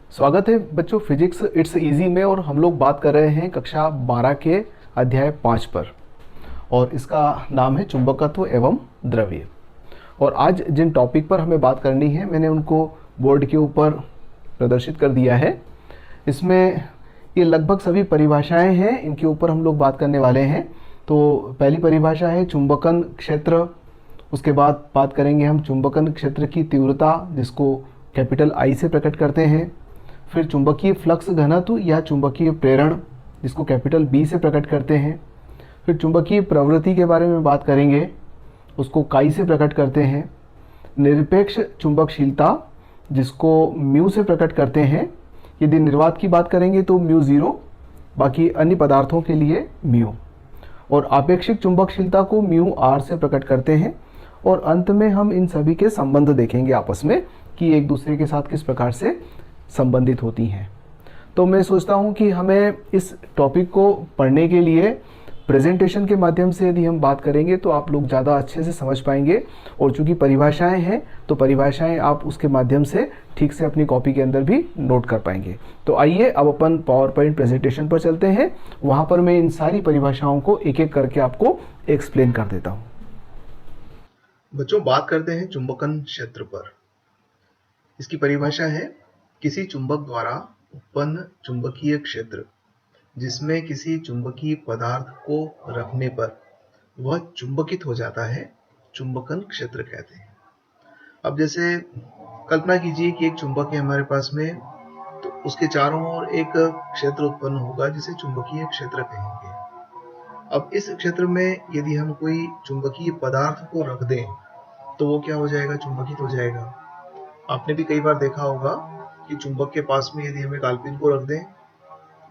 स्वागत है बच्चों फिजिक्स इट्स इजी में। और हम लोग बात कर रहे हैं कक्षा 12 के अध्याय 5 पर, और इसका नाम है चुंबकत्व एवं द्रव्य। और आज जिन टॉपिक पर हमें बात करनी है मैंने उनको बोर्ड के ऊपर प्रदर्शित कर दिया है। इसमें ये लगभग सभी परिभाषाएं हैं, इनके ऊपर हम लोग बात करने वाले हैं। तो पहली परिभाषा है चुंबकन क्षेत्र। उसके बाद बात करेंगे हम चुंबकन क्षेत्र की तीव्रता, जिसको कैपिटल आई से प्रकट करते हैं। फिर चुंबकीय फ्लक्स घनत्व या चुंबकीय प्रेरण, जिसको कैपिटल बी से प्रकट करते हैं। फिर चुंबकीय प्रवृत्ति के बारे में बात करेंगे, उसको काई से प्रकट करते हैं। निरपेक्ष चुंबकशीलता, जिसको म्यू से प्रकट करते हैं। यदि निर्वात की बात करेंगे तो म्यू ज़ीरो, बाकी अन्य पदार्थों के लिए म्यू। और आपेक्षिक चुंबकशीलता को म्यू आर से प्रकट करते हैं। और अंत में हम इन सभी के संबंध देखेंगे आपस में कि एक दूसरे के साथ किस प्रकार से संबंधित होती हैं। तो मैं सोचता हूं कि हमें इस टॉपिक को पढ़ने के लिए प्रेजेंटेशन के माध्यम से यदि हम बात करेंगे तो आप लोग ज़्यादा अच्छे से समझ पाएंगे। और चूंकि परिभाषाएं हैं तो परिभाषाएं आप उसके माध्यम से ठीक से अपनी कॉपी के अंदर भी नोट कर पाएंगे। तो आइए अब अपन पावर पॉइंट प्रेजेंटेशन पर चलते हैं। वहाँ पर मैं इन सारी परिभाषाओं को एक एक करके आपको एक्सप्लेन कर देता हूँ। बच्चों, बात करते हैं चुंबकन क्षेत्र पर। इसकी परिभाषा है किसी चुंबक द्वारा उत्पन्न चुंबकीय क्षेत्र जिसमें किसी चुंबकीय पदार्थ को रखने पर वह चुंबकित हो जाता है, चुंबकन क्षेत्र कहते हैं। अब जैसे कल्पना कीजिए कि एक चुंबक है हमारे पास में, तो उसके चारों ओर एक क्षेत्र उत्पन्न होगा जिसे चुंबकीय क्षेत्र कहेंगे। अब इस क्षेत्र में यदि हम कोई चुंबकीय पदार्थ को रख दें तो वो क्या हो जाएगा? चुंबकित हो जाएगा। आपने भी कई बार देखा होगा कि चुंबक के पास में यदि हम एक आलपीन को रख दें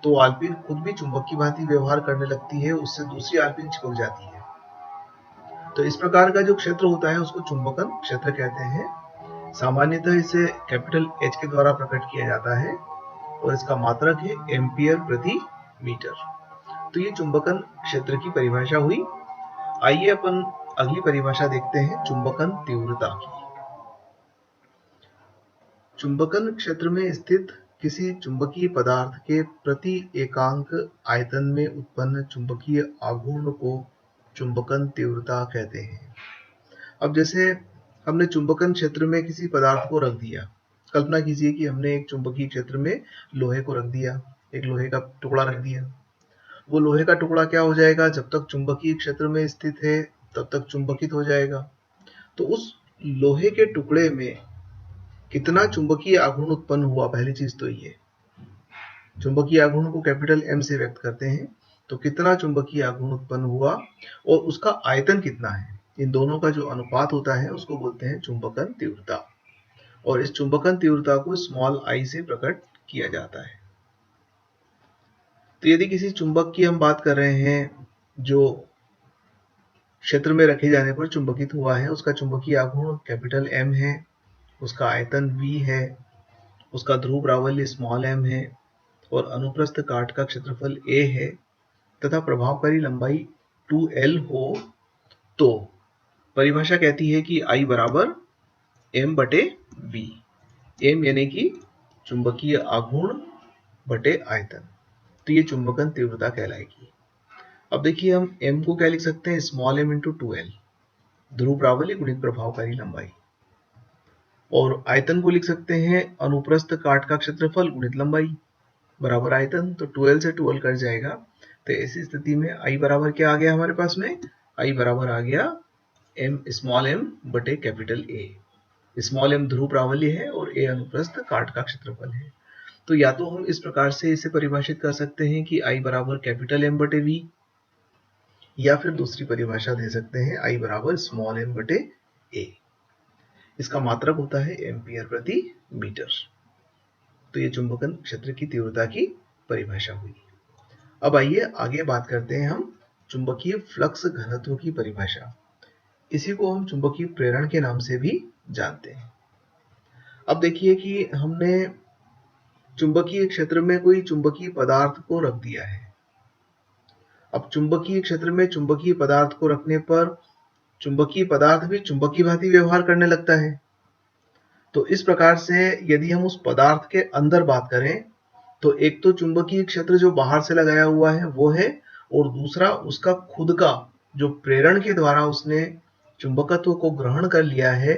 तो आलपीन खुद भी चुंबक की भांति व्यवहार करने लगती है, उससे दूसरी आलपीन चिपक जाती है। तो इस प्रकार का जो क्षेत्र होता है उसको चुंबकन क्षेत्र कहते हैं। सामान्यतः इसे कैपिटल एच के द्वारा प्रकट किया जाता है और इसका मात्रक है एम्पियर प्रति मीटर। तो ये चुंबकन क्षेत्र की परिभाषा हुई। आइए अपन अगली परिभाषा देखते हैं, चुंबकन तीव्रता की। चुंबकन क्षेत्र में स्थित किसी चुंबकीय पदार्थ के प्रति एकांक आयतन में उत्पन्न चुंबकीय आघूर्ण को चुंबकन तीव्रता कहते हैं। अब जैसे हमने चुंबकन क्षेत्र में किसी पदार्थ को रख दिया, कल्पना कीजिए कि हमने एक चुंबकीय क्षेत्र में लोहे को रख दिया, एक लोहे का टुकड़ा रख दिया। वो लोहे का टुकड़ा क्या हो जाएगा? जब तक चुंबकीय क्षेत्र में स्थित है तब तक चुंबकित हो जाएगा। तो उस लोहे के टुकड़े में कितना चुंबकीय आघूर्ण उत्पन्न हुआ? पहली चीज तो ये, चुंबकीय आघूर्ण को कैपिटल एम से व्यक्त करते हैं। तो कितना चुंबकीय आघूर्ण उत्पन्न हुआ और उसका आयतन कितना है, इन दोनों का जो अनुपात होता है उसको बोलते हैं चुंबकन तीव्रता। और इस चुंबकन तीव्रता को स्मॉल आई से प्रकट किया जाता है। तो यदि किसी चुंबक की हम बात कर रहे हैं जो क्षेत्र में रखे जाने पर चुंबकित हुआ है, उसका चुंबकीय आघूर्ण कैपिटल एम है, उसका आयतन v है, उसका ध्रुव प्रावल्य स्मॉल m है और अनुप्रस्थ काट का क्षेत्रफल a है तथा प्रभावकारी लंबाई 2l हो, तो परिभाषा कहती है कि I बराबर m बटे v। m यानी कि चुंबकीय आघूर्ण बटे आयतन। तो ये चुंबकन तीव्रता कहलाएगी। अब देखिए हम m को क्या लिख सकते हैं? स्मॉल m इंटू 2l, ध्रुव प्रावल्य गुणित प्रभावकारी लंबाई। और आयतन को लिख सकते हैं अनुप्रस्थ काट का क्षेत्रफल गुणित लंबाई बराबर आयतन। तो 12 से 12 कट जाएगा। तो ऐसी स्थिति में I बराबर क्या आ गया हमारे पास में? I बराबर आ गया स्मॉल m बटे कैपिटल A। स्मॉल m ध्रुव प्रावल्य है और A अनुप्रस्थ काट का क्षेत्रफल है। तो या तो हम इस प्रकार से इसे परिभाषित कर सकते हैं कि I बराबर कैपिटल M बटे V, या फिर दूसरी परिभाषा दे सकते हैं I बराबर स्मॉल m बटे A। इसका मात्रक होता है एम्पियर प्रति मीटर। तो ये चुंबकन क्षेत्र की तीव्रता की परिभाषा हुई। अब आइए आगे बात करते हैं हम चुंबकीय फ्लक्स घनत्व की परिभाषा। इसी को हम चुंबकीय प्रेरण के नाम से भी जानते हैं। अब देखिए कि हमने चुंबकीय क्षेत्र में कोई चुंबकीय पदार्थ को रख दिया है। अब चुंबकीय क्षेत्र में चुंबकीय पदार्थ को रखने पर चुंबकीय पदार्थ भी चुंबक की भांति व्यवहार करने लगता है। तो इस प्रकार से यदि हम उस पदार्थ के अंदर बात करें तो एक तो चुंबकीय क्षेत्र जो बाहर से लगाया हुआ है वो है, और दूसरा उसका खुद का जो प्रेरण के द्वारा उसने चुंबकत्व को ग्रहण कर लिया है,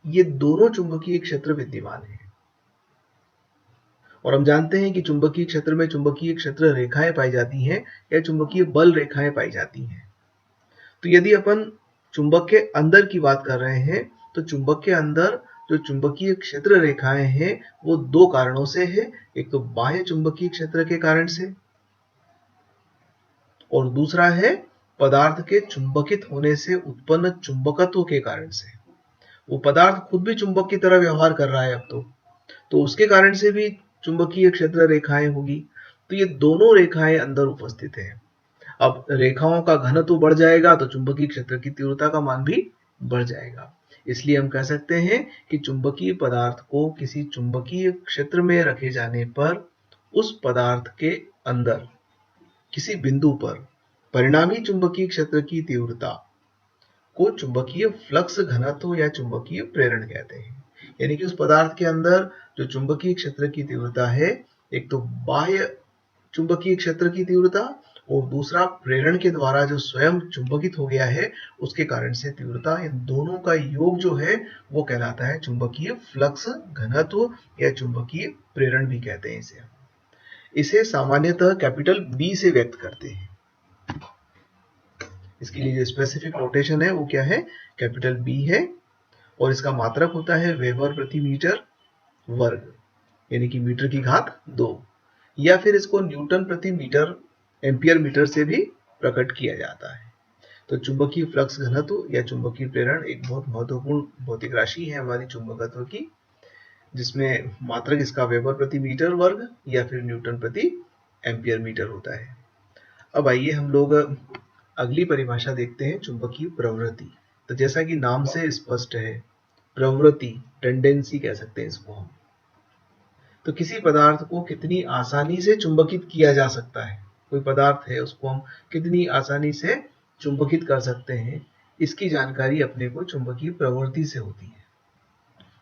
ये दोनों चुंबकीय क्षेत्र विद्यमान है। और हम जानते हैं कि चुंबकीय क्षेत्र में चुंबकीय क्षेत्र रेखाएं पाई जाती हैं या चुंबकीय बल रेखाएं पाई जाती हैं। तो यदि अपन चुंबक के अंदर की बात कर रहे हैं तो चुंबक के अंदर जो चुंबकीय क्षेत्र रेखाएं हैं वो दो कारणों से है, एक तो बाह्य चुंबकीय क्षेत्र के कारण से और दूसरा है पदार्थ के चुंबकित होने से उत्पन्न चुंबकत्व के कारण से। वो पदार्थ खुद भी चुंबक की तरह व्यवहार कर रहा है अब तो उसके कारण से भी चुंबकीय क्षेत्र रेखाएं होगी। तो ये दोनों रेखाएं अंदर उपस्थित हैं। अब रेखाओं का घनत्व बढ़ जाएगा तो चुंबकीय क्षेत्र की तीव्रता का मान भी बढ़ जाएगा। इसलिए हम कह सकते हैं कि चुंबकीय पदार्थ को किसी चुंबकीय क्षेत्र में रखे जाने पर उस पदार्थ के अंदर किसी बिंदु पर परिणामी चुंबकीय क्षेत्र की तीव्रता को चुंबकीय फ्लक्स घनत्व या चुंबकीय प्रेरण कहते हैं। यानी कि उस पदार्थ के अंदर जो चुंबकीय क्षेत्र की तीव्रता है, एक तो बाह्य चुंबकीय क्षेत्र की तीव्रता और दूसरा प्रेरण के द्वारा जो स्वयं चुंबकित हो गया है उसके कारण से तीव्रता, इन दोनों का योग जो है वो कहलाता है चुंबकीय फ्लक्स घनत्व या चुंबकीय प्रेरण भी कहते हैं इसे सामान्यतः कैपिटल बी से व्यक्त करते हैं। इसके लिए जो स्पेसिफिक नोटेशन है वो क्या है, कैपिटल बी है और इसका मात्रक होता है वेबर प्रति मीटर वर्ग, यानी कि मीटर की घात 2, या फिर इसको न्यूटन प्रति मीटर एम्पियर मीटर से भी प्रकट किया जाता है। तो चुंबकीय फ्लक्स घनत्व या चुंबकीय प्रेरण एक बहुत महत्वपूर्ण भौतिक राशि है हमारी चुंबकत्व की, जिसमें मात्रक इसका वेबर प्रति मीटर वर्ग या फिर न्यूटन प्रति एम्पियर मीटर होता है। अब आइए हम लोग अगली परिभाषा देखते हैं, चुंबकीय प्रवृत्ति। तो जैसा कि नाम से स्पष्ट है, प्रवृत्ति टेंडेंसी कह सकते हैं इसको हम। तो किसी पदार्थ को कितनी आसानी से चुंबकित किया जा सकता है, कोई पदार्थ है उसको हम कितनी आसानी से चुंबकित कर सकते हैं, इसकी जानकारी अपने को चुंबकीय प्रवृत्ति से होती है।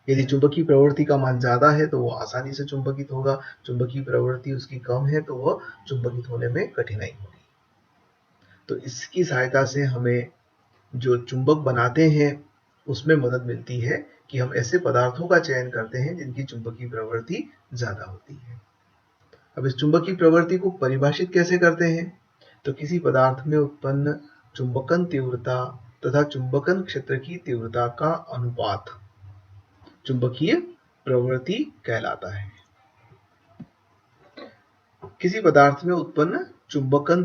यदि चुंबकीय प्रवृत्ति का मान ज्यादा है तो वो आसानी से चुंबकित होगा, चुंबकीय प्रवृत्ति उसकी कम है तो वह चुंबकित होने में कठिनाई होगी। तो इसकी सहायता से हमें जो चुंबक बनाते हैं उसमें मदद मिलती है कि हम ऐसे पदार्थों का चयन करते हैं जिनकी चुंबकीय प्रवृत्ति ज्यादा होती है। अब इस चुंबकीय प्रवृत्ति को परिभाषित कैसे करते हैं, तो किसी पदार्थ में उत्पन्न चुंबकन तीव्रता तथा चुंबकन क्षेत्र की तीव्रता का अनुपात चुंबकीय प्रवृत्ति कहलाता है। किसी पदार्थ में उत्पन्न चुंबकन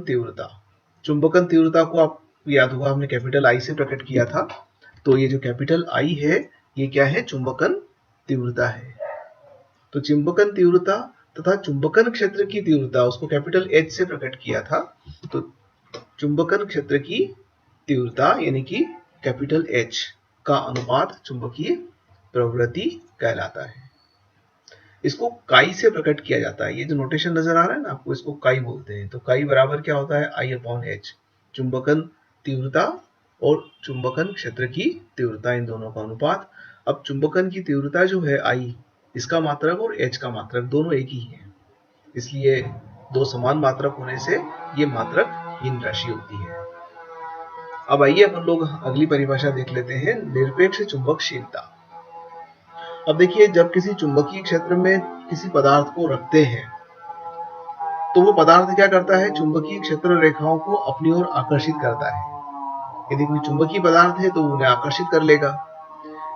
तीव्रता को आप याद होगा हमने कैपिटल आई से प्रकट किया था। तो ये जो कैपिटल आई है ये क्या है, चुंबकन तीव्रता है। तो चुंबकन तीव्रता तथा चुंबकन क्षेत्र की तीव्रता उसको कैपिटल एच से प्रकट किया था। तो चुंबकन क्षेत्र की तीव्रता यानी कि कैपिटल एच का अनुपात चुंबकीय प्रवृत्ति कहलाता है। इसको काई से प्रकट किया जाता है। ये जो नोटेशन नजर आ रहा है ना आपको, इसको काई बोलते हैं। तो काई बराबर क्या होता है, आई अपॉन एच, चुंबकन तीव्रता और चुंबकन क्षेत्र की तीव्रता, इन दोनों का अनुपात। अब चुंबकन की तीव्रता जो है आई, इसका मात्रक और एच का मात्रक दोनों एक ही है, इसलिए दो समान मात्रक होने से ये मात्रक हीन राशि होती है। अब आइए अपन लोग अगली परिभाषा देख लेते हैं, निरपेक्ष चुंबकशीलता। अब देखिए, जब किसी चुंबकीय क्षेत्र में किसी पदार्थ को रखते हैं तो वो पदार्थ क्या करता है, चुंबकीय क्षेत्र रेखाओं को अपनी ओर आकर्षित करता है। यदि कोई चुंबकीय पदार्थ है तो उन्हें आकर्षित कर लेगा।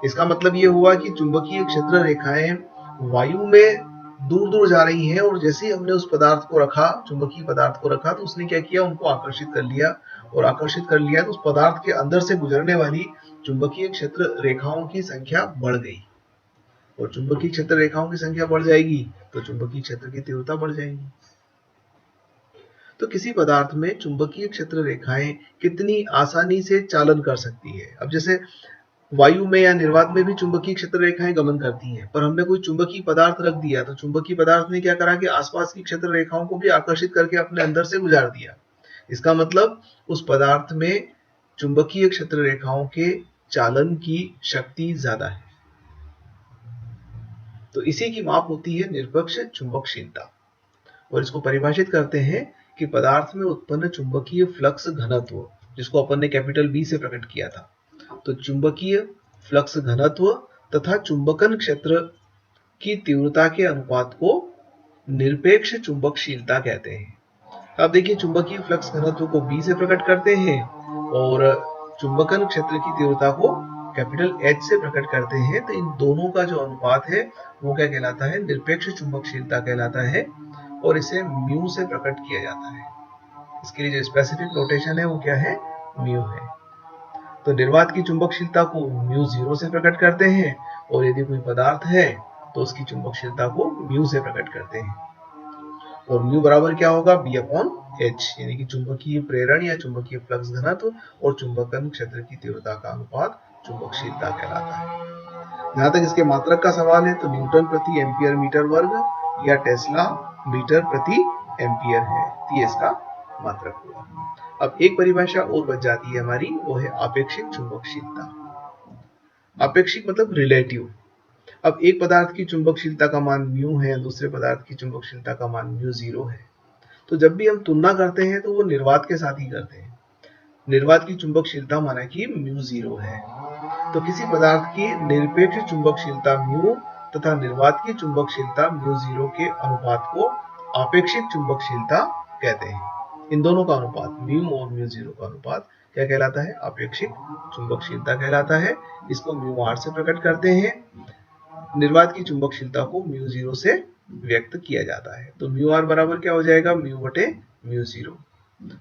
इसका मतलब ये हुआ कि चुंबकीय क्षेत्र रेखाएं वायु में दूर दूर जा रही हैं, और जैसे ही हमने उस पदार्थ को रखा, चुंबकीय पदार्थ को रखा, तो उसने क्या किया, उनको आकर्षित कर लिया, और आकर्षित कर लिया तो उस पदार्थ के अंदर से गुजरने वाली चुंबकीय क्षेत्र रेखाओं की संख्या बढ़ गई, और चुंबकीय क्षेत्र रेखाओं की संख्या बढ़ जाएगी तो चुंबकीय क्षेत्र की तीव्रता बढ़ जाएगी। तो किसी पदार्थ में चुंबकीय क्षेत्र रेखाएं कितनी आसानी से चालन कर सकती है। अब जैसे वायु में या निर्वात में भी चुंबकीय क्षेत्र रेखाएं गमन करती हैं, पर हमने कोई चुंबकीय पदार्थ रख दिया तो चुंबकीय पदार्थ ने क्या करा कि आसपास की क्षेत्र रेखाओं को भी आकर्षित करके अपने अंदर से गुजार दिया। इसका मतलब उस पदार्थ में चुंबकीय क्षेत्र रेखाओं के चालन की शक्ति ज्यादा है। तो इसी की माप होती है निरपेक्ष चुंबकशीलता। और इसको परिभाषित करते हैं कि पदार्थ में उत्पन्न चुंबकीय फ्लक्स घनत्व, जिसको अपन ने कैपिटल बी से प्रकट किया था। तो चुंबकीय फ्लक्स घनत्व तथा चुंबकन क्षेत्र की तीव्रता के अनुपात को निरपेक्ष चुंबकशीलता कहते हैं। अब देखिए, चुंबकीय फ्लक्स घनत्व को बी से प्रकट करते हैं और चुंबकन क्षेत्र की तीव्रता को कैपिटल एच से प्रकट करते हैं। तो इन दोनों का जो अनुपात है वो क्या कहलाता है? निरपेक्ष चुंबकशीलता कहलाता है और इसे म्यू से प्रकट किया जाता है। इसके लिए जो स्पेसिफिक नोटेशन है वो क्या है? म्यू है। तो निर्वात की चुंबकशीलता को म्यू 0 से प्रकट करते हैं और यदि कोई पदार्थ है तो उसकी चुंबकशीलता को म्यू से प्रकट करते हैं। और म्यू बराबर क्या होगा? बी अपॉन एच, यानी कि चुंबकीय प्रेरण या चुंबकीय फ्लक्स घनत्व और चुंबकन क्षेत्र की तीव्रता का अनुपात चुंबकशीलता कहलाता है। जहां तक इसके मात्रक का सवाल है तो न्यूटन प्रति एम्पियर मीटर वर्ग या टेस्ला मीटर प्रति एम्पियर है, तो ये इसका मात्रक हुआ। अब एक परिभाषा और बच जाती है हमारी, वो है आपेक्षिक चुंबकशीलता। आपेक्षिक मतलब रिलेटिव। अब एक पदार्थ की चुंबकशीलता का मान म्यू है, दूसरे पदार्थ की चुंबकशीलता का मान म्यू 0 है। तो जब भी हम तुलना करते हैं तो वो निर्वात के साथ ही करते हैं। निर्वात की चुंबकशीलता माना कि म्यू 0 है, तो किसी पदार्थ की निरपेक्ष चुंबकशीलता म्यू तथा निर्वात की चुंबकशीलता म्यू 0 के अनुपात को आपेक्षिक चुंबकशीलता कहते हैं। इन दोनों का अनुपात, म्यू और म्यू 0 का अनुपात क्या कहलाता है? आपेक्षिक चुंबकशीलता कहलाता है। इसको म्यू आर से प्रकट करते हैं। निर्वात की चुंबकशीलता को म्यू 0 से व्यक्त किया जाता है। तो म्यू आर बराबर क्या हो जाएगा? म्यू बटे म्यू 0।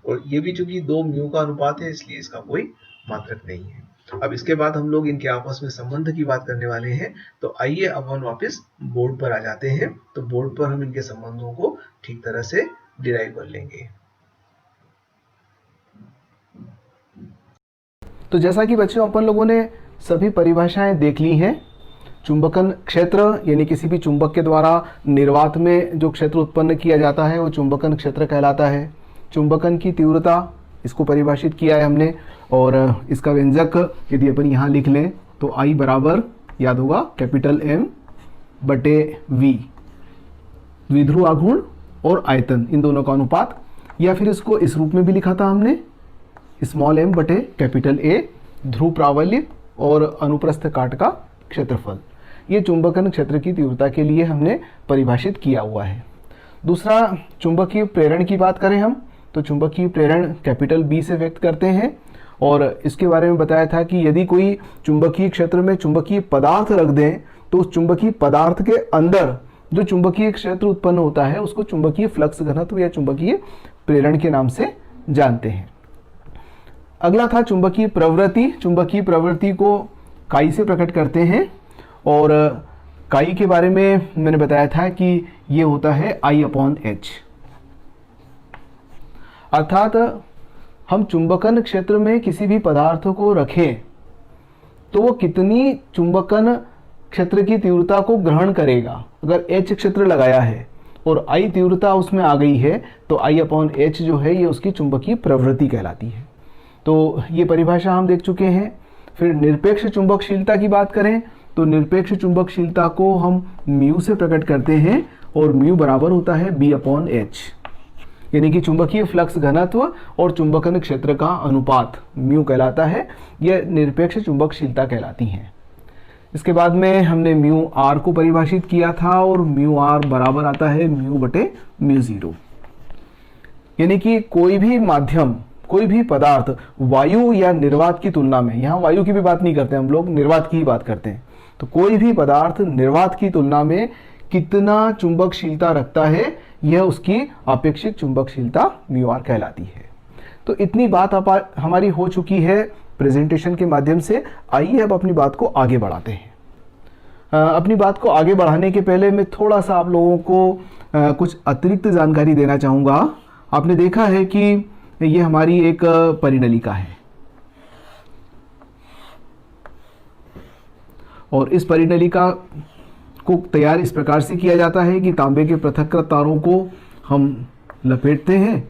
और ये भी चूंकि दो म्यू का अनुपात है इसलिए इसका कोई मात्रक नहीं है। अब इसके बाद हम लोग इनके आपस में संबंध की बात करने वाले हैं। तो आइए अब हम वापस बोर्ड पर आ जाते हैं। तो बोर्ड पर हम इनके संबंधों को ठीक तरह से डिराइव कर लेंगे। तो जैसा कि बच्चों अपन लोगों ने सभी परिभाषाएं देख ली हैं। चुंबकन क्षेत्र यानी किसी भी चुंबक के द्वारा निर्वात में जो क्षेत्र उत्पन्न किया जाता है वो चुंबकन क्षेत्र कहलाता है। चुंबकन की तीव्रता, इसको परिभाषित किया है हमने, और इसका व्यंजक यदि अपन यहाँ लिख लें तो I बराबर याद होगा कैपिटल M बटे V, द्विध्रुव आघूर्ण और आयतन, इन दोनों का अनुपात। या फिर इसको इस रूप में भी लिखा था हमने, स्मॉल m बटे कैपिटल A, ध्रुव प्रावल्य और अनुप्रस्थ काट का क्षेत्रफल। ये चुंबकन क्षेत्र की तीव्रता के लिए हमने परिभाषित किया हुआ है। दूसरा, चुंबकीय प्रेरण की बात करें हम तो चुंबकीय प्रेरण कैपिटल B से व्यक्त करते हैं। और इसके बारे में बताया था कि यदि कोई चुंबकीय क्षेत्र में चुंबकीय पदार्थ रख दें तो उस चुंबकीय पदार्थ के अंदर जो चुंबकीय क्षेत्र उत्पन्न होता है उसको चुंबकीय फ्लक्स घनत्व या चुंबकीय प्रेरण के नाम से जानते हैं। अगला था चुंबकीय प्रवृत्ति। चुंबकीय प्रवृत्ति को काई से प्रकट करते हैं और काई के बारे में मैंने बताया था कि ये होता है I अपॉन H। अर्थात हम चुंबकन क्षेत्र में किसी भी पदार्थ को रखें तो वो कितनी चुंबकन क्षेत्र की तीव्रता को ग्रहण करेगा। अगर H क्षेत्र लगाया है और I तीव्रता उसमें आ गई है तो I अपॉन H जो है ये उसकी चुंबकीय प्रवृत्ति कहलाती है। तो ये परिभाषा हम देख चुके हैं। फिर निरपेक्ष चुंबकशीलता की बात करें तो निरपेक्ष चुंबकशीलता को हम म्यू से प्रकट करते हैं और म्यू बराबर होता है बी अपॉन एच, यानी कि चुंबकीय फ्लक्स घनत्व और चुंबकन क्षेत्र का अनुपात म्यू कहलाता है। यह निरपेक्ष चुंबकशीलता कहलाती हैं। इसके बाद में हमने म्यू आर को परिभाषित किया था और म्यू आर बराबर आता है म्यू बटे म्यू 0, यानी कि कोई भी माध्यम, कोई भी पदार्थ वायु या निर्वात की तुलना में, यहाँ वायु की भी बात नहीं करते हम लोग, निर्वात की ही बात करते हैं, तो कोई भी पदार्थ निर्वात की तुलना में कितना चुंबकशीलता रखता है यह उसकी आपेक्षिक चुंबकशीलता म्यू आर कहलाती है। तो इतनी बात हमारी हो चुकी है प्रेजेंटेशन के माध्यम से। आइए अब अपनी बात को आगे बढ़ाते हैं। अपनी बात को आगे बढ़ाने के पहले मैं थोड़ा सा आप लोगों को कुछ अतिरिक्त जानकारी देना चाहूँगा। आपने देखा है कि ये हमारी एक परिनलिका है और इस परिनलिका को तैयार इस प्रकार से किया जाता है कि तांबे के पृथक्कृत तारों को हम लपेटते हैं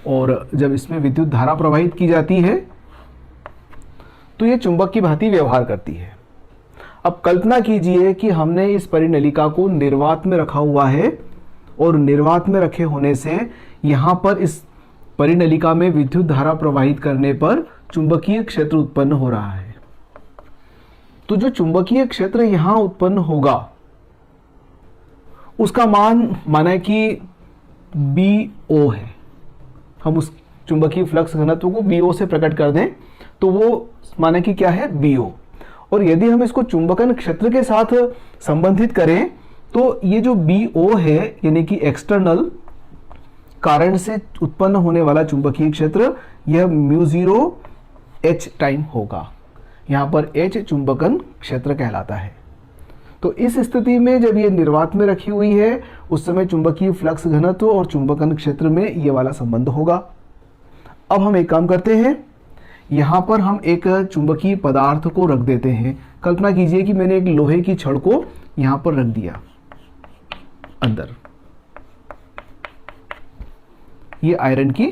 और जब इसमें विद्युत धारा प्रवाहित की जाती है तो ये चुंबक की भांति व्यवहार करती है। अब कल्पना कीजिए कि हमने इस परिनलिका को निर्वात में रखा हुआ है और निर्वात में रखे होने से यहाँ पर इस परिनलिका में विद्युत धारा प्रवाहित करने पर चुंबकीय क्षेत्र उत्पन्न हो रहा है। तो जो चुंबकीय क्षेत्र यहाँ उत्पन्न होगा उसका मान माना कि BO है। हम उस चुंबकीय फ्लक्स घनत्व को BO से प्रकट कर दें तो वो माना कि क्या है, BO। और यदि हम इसको चुंबकन क्षेत्र के साथ संबंधित करें तो ये जो BO है यानी कि एक्सटर्नल कारण से उत्पन्न होने वाला चुंबकीय क्षेत्र, यह म्यू 0H टाइम होगा। यहाँ पर H चुंबकन क्षेत्र कहलाता है। तो इस स्थिति में जब ये निर्वात में रखी हुई है उस समय चुंबकीय फ्लक्स घनत्व और चुंबकन क्षेत्र में ये वाला संबंध होगा। अब हम एक काम करते हैं, यहाँ पर हम एक चुंबकीय पदार्थ को रख देते हैं। कल्पना कीजिए कि मैंने एक लोहे की छड़ को यहाँ पर रख दिया अंदर, ये आयरन की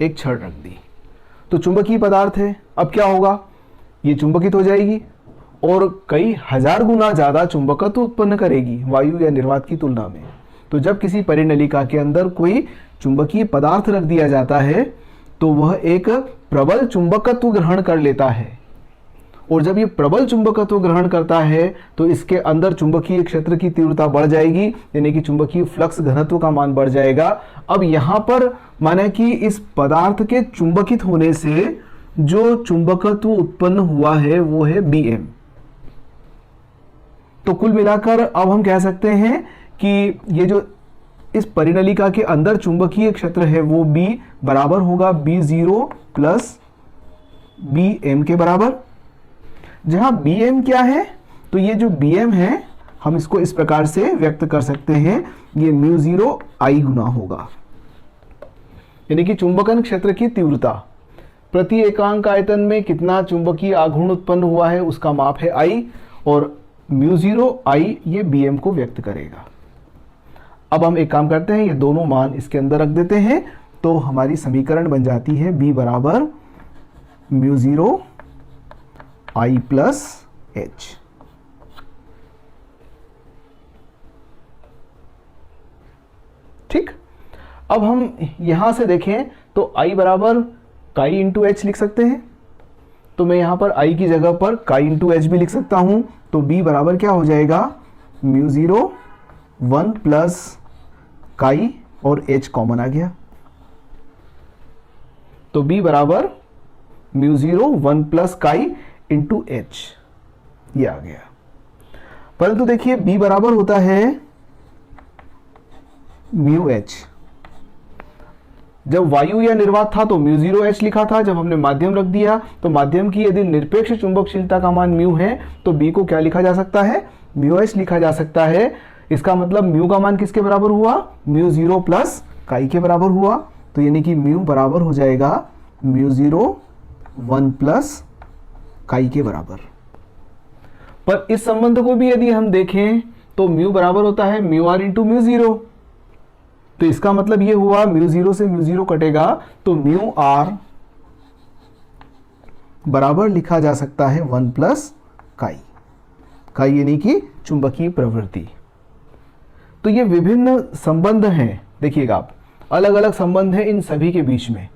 एक छड़ रख दी। तो चुंबकीय पदार्थ है, अब क्या होगा, ये चुंबकित हो जाएगी और कई हजार गुना ज़्यादा चुंबकत्व उत्पन्न करेगी वायु या निर्वात की तुलना में। तो जब किसी परिनलिका के अंदर कोई चुंबकीय पदार्थ रख दिया जाता है तो वह एक प्रबल चुंबकत्व ग्रहण कर लेता है, और जब ये प्रबल चुंबकत्व ग्रहण करता है तो इसके अंदर चुंबकीय क्षेत्र की तीव्रता बढ़ जाएगी, यानी कि चुंबकीय फ्लक्स घनत्व का मान बढ़ जाएगा। अब यहाँ पर माना कि इस पदार्थ के चुंबकित होने से जो चुंबकत्व उत्पन्न हुआ है वो है Bm। तो कुल मिलाकर अब हम कह सकते हैं कि ये जो इस परिनलिका के अंदर चुंबकीय क्षेत्र है वो B बराबर होगा B0 प्लस Bm के बराबर। जहां Bm क्या है, तो ये जो Bm है हम इसको इस प्रकार से व्यक्त कर सकते हैं, ये μ0 I गुना होगा, यानी कि चुंबकन क्षेत्र की तीव्रता प्रति एकांक आयतन में कितना चुंबकीय आघूर्ण उत्पन्न हुआ है उसका माप है I, और μ0 I ये Bm को व्यक्त करेगा। अब हम एक काम करते हैं, ये दोनों मान इसके अंदर रख देते हैं तो हमारी समीकरण बन जाती है B बराबर μ0 I प्लस H। ठीक, अब हम यहां से देखें तो I बराबर काई इंटू एच लिख सकते हैं। तो मैं यहां पर I की जगह पर काई इंटू एच भी लिख सकता हूं। तो B बराबर क्या हो जाएगा, μ0 1 प्लस काई और H कॉमन आ गया, तो B बराबर μ0 1 प्लस काई इंटू एच, ये आ गया। परंतु देखिए B बराबर होता है μH। जब वायु या निर्वात था तो μ0H लिखा था, जब हमने माध्यम रख दिया तो माध्यम की यदि निरपेक्ष चुंबकशीलता का मान μ है तो B को क्या लिखा जा सकता है, μH लिखा जा सकता है। इसका मतलब μ का मान किसके बराबर हुआ, μ0 प्लस काई के बराबर हुआ। तो यानी कि μ बराबर हो जाएगा μ0 1 प्लस काई के बराबर। पर इस संबंध को भी यदि हम देखें तो μ बराबर होता है μr इंटू μ0। तो इसका मतलब ये हुआ μ0 से μ0 कटेगा तो μr बराबर लिखा जा सकता है 1 प्लस काई, काई यानी कि चुंबकीय प्रवृत्ति। तो ये विभिन्न संबंध हैं, देखिएगा आप, अलग अलग संबंध हैं इन सभी के बीच में।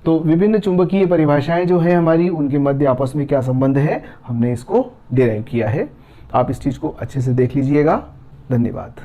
तो विभिन्न चुंबकीय परिभाषाएं जो है हमारी, उनके मध्य आपस में क्या संबंध है, हमने इसको डिराइव किया है। आप इस चीज को अच्छे से देख लीजिएगा। धन्यवाद।